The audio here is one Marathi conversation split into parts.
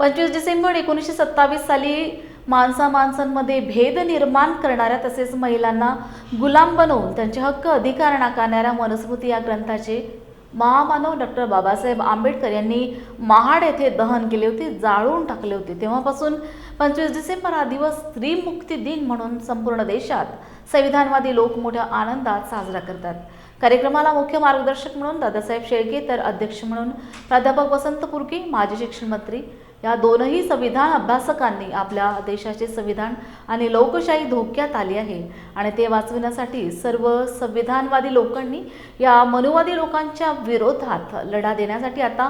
25 डिसेंबर 1927 साली माणसांमध्ये भेद निर्माण करणाऱ्या तसेच महिलांना गुलाम बनवून त्यांचे हक्क अधिकार नाकारणाऱ्या मनुस्मृती या ग्रंथाचे महामानव डॉक्टर बाबासाहेब आंबेडकर यांनी महाड येथे दहन केले होते, जाळून टाकले होते। तेव्हापासून 25 डिसेंबर हा दिवस स्त्री मुक्ती दिन म्हणून संपूर्ण देशात संविधानवादी लोक मोठ्या आनंदात साजरा करतात। कार्यक्रमाला मुख्य मार्गदर्शक म्हणून दादासाहेब शेळके तर अध्यक्ष म्हणून प्राध्यापक वसंत पुरके, माजी शिक्षण मंत्री या दोनही संविधान अभ्यासकांनी आपल्या देशाचे संविधान आणि लोकशाही धोक्यात आली आहे आणि ते वाचविण्यासाठी सर्व संविधानवादी लोकांनी या मनुवादी लोकांच्या विरोधात लढा देण्यासाठी आता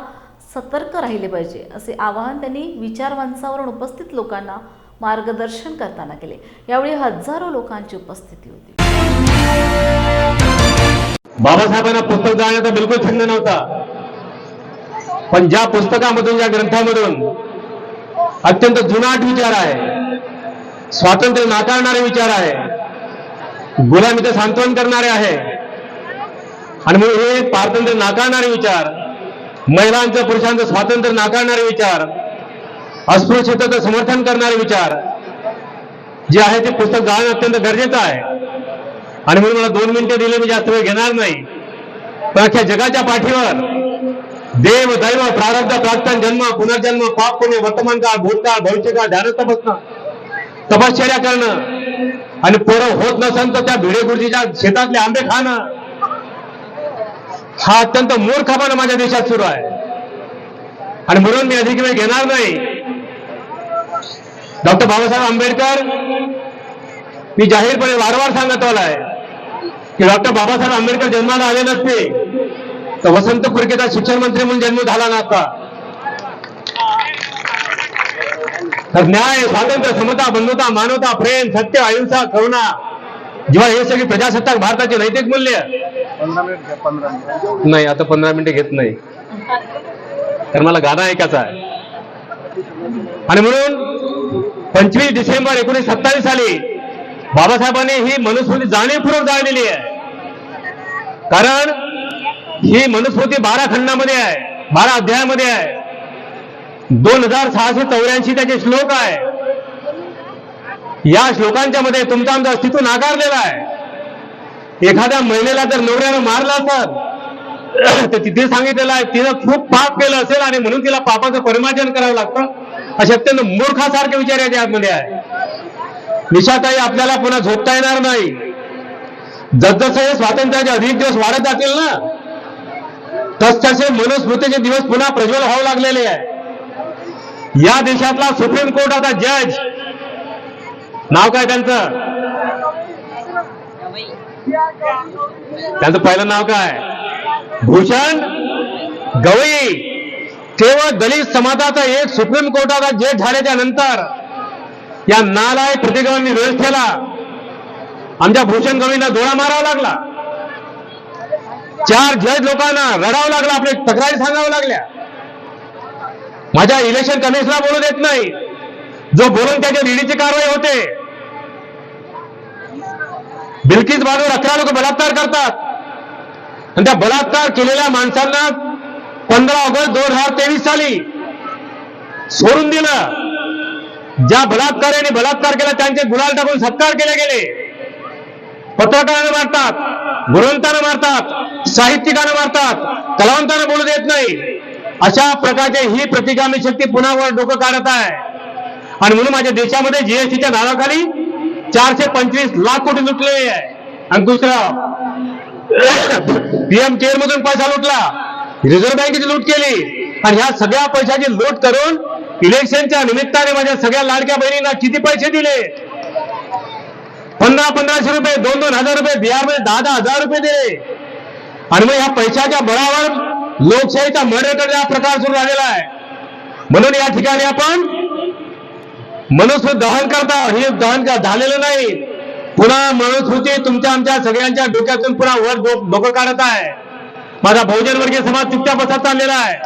सतर्क राहिले पाहिजे असे आवाहन त्यांनी विचारमंचावरून उपस्थित लोकांना मार्गदर्शन करताना केले। यावेळी हजारो लोकांची उपस्थिती होती। बाबासाहेबांना पुस्तक जाण्याचा बिलकुल छंद नव्हता, पण ज्या पुस्तकामधून ज्या ग्रंथामधून अत्यंत जुनाट विचार आहे, स्वातंत्र्य नाकारणारे विचार आहे, गुलामीचं सांत्वन करणारे आहे आणि मग हे पारतंत्र्य नाकारणारे विचार, महिलांचं पुरुषांचं स्वातंत्र्य नाकारणारे विचार, अस्पृश्यतेचं समर्थन करणारे विचार जे आहे ते पुस्तक जाणं अत्यंत गरजेचं आहे। आणि म्हणून मला 2 मिनिटे दिले, मी जास्त वेळ घेणार नाही, पण अख्ख्या जगाच्या पाठीवर देव दैव प्रारब्ध प्राक्तन जन्म पुनर्जन्म पाप पुण्य वर्तमान काळ भूतकाळ भविष्यकाळ ध्यानस्थ बसणं तपश्चर्या करणं आणि पोरं होत नसेल तर त्या भिडे गुरुजीच्या शेतातले आंबे खाणं हा अत्यंत मूर्खपणा माझ्या देशात सुरू आहे। आणि म्हणून मी अधिक वेळ घेणार नाही। डॉक्टर बाबासाहेब आंबेडकर, मी जाहीरपणे वारंवार सांगत आलोय की डॉक्टर बाबासाहेब आंबेडकर जन्माला आले नसते तर वसंत पुरकेचा शिक्षण मंत्री म्हणून जन्म झाला नसता। तर न्याय, स्वातंत्र्य, समता, बंधुता, मानवता, प्रेम, सत्य, अहिंसा, करुणा जेव्हा हे सगळी प्रजासत्ताक भारताचे नैतिक मूल्य नाही, आता 15 मिनिटे घेत नाही कारण मला गाणं ऐकायचं आहे। आणि म्हणून 25 डिसेंबर 1927 साली बाबासाहेबांनी ही मनुस्मृती जाणीवपूर्वक जाळलेली आहे, कारण ही मनुस्मृती 12 खंडामध्ये आहे, 12 अध्यायामध्ये आहे, 2684 त्याचे श्लोक आहे। या श्लोकांच्या मध्ये तुमचं आमचं अस्तित्व नाकारलेलं आहे। एखाद्या महिलेला जर नवऱ्यानं मारलं तर तिथे सांगितलेलं आहे तिनं खूप पाप केलं असेल आणि म्हणून तिला पापाचं परिमार्जन करावं लागतं, असे अत्यंत मूर्खासारखे विचार याच्या आतमध्ये आहे। निशाताई, आपल्याला पुन्हा झोपता येणार नाही। जसजसे हे स्वातंत्र्याचे अधिक दिवस वाढत जातील ना तसतसे मनुस्मृतीचे दिवस पुन्हा प्रज्वल व्हावं लागलेले आहे। या देशातला सुप्रीम कोर्टाचा जज, नाव काय त्यांचं पहिलं नाव काय, भूषण गवई, केवळ दलित समाजाचा एक सुप्रीम कोर्टाचा जज झाल्याच्या नंतर या नालायक प्रतिगामी व्यवस्थेला आमच्या भूषण गवईंना डोळा मारावा लागला। 4 जज लोकांना रडावं लागलं, आपले तक्रारी सांगावं लागल्या। माझ्या इलेक्शन कमिशनला बोलू देत नाही, जो बोलून त्याच्या ईडीची कारवाई होते। बिल्किस बानोर 11 लोक बलात्कार करतात आणि त्या बलात्कार केलेल्या माणसांना 15 ऑगस्ट 2023 साली सोडून दिलं। ज्या बलात्काराने बलात्कार केला त्यांचे गुलाल टाकून सत्कार केले गेले। पत्रकारांना मारतात, गुणवंतांना मारतात, साहित्यिकांना मारतात, कलावंतांना बोलू देत नाही। अशा प्रकारचे ही प्रतिगामी शक्ती पुन्हा वर डोकं काढत आहे। आणि म्हणून माझ्या देशामध्ये जीएसटीच्या नावाखाली 425 लाख कोटी लुटलेले आहे। आणि दुसरं पीएम केअर मधून पैसा लुटला, रिझर्व्ह बँकेची लूट केली आणि ह्या सगळ्या पैशाची लूट करून इलेक्शनच्या निमित्ताने माझ्या सगळ्या लाडक्या बहिणींना किती पैसे दिले, 1500 रुपये, 2-2 रुपये, बिहारमध्ये 10,000 रुपये दिले। आणि मग या पैशाच्या बळावर लोकशाहीचा मर्डर प्रकार सुरू झालेला आहे। म्हणून या ठिकाणी आपण मनुस्मृती दहन करता, हे दहन झालेलं नाही, पुन्हा मनुस्मृती तुमच्या आमच्या सगळ्यांच्या डोक्यातून पुन्हा वर डोकं काढत आहे। माझा बहुजन वर्गीय समाज चुपचाप बसत चाललेला आहे।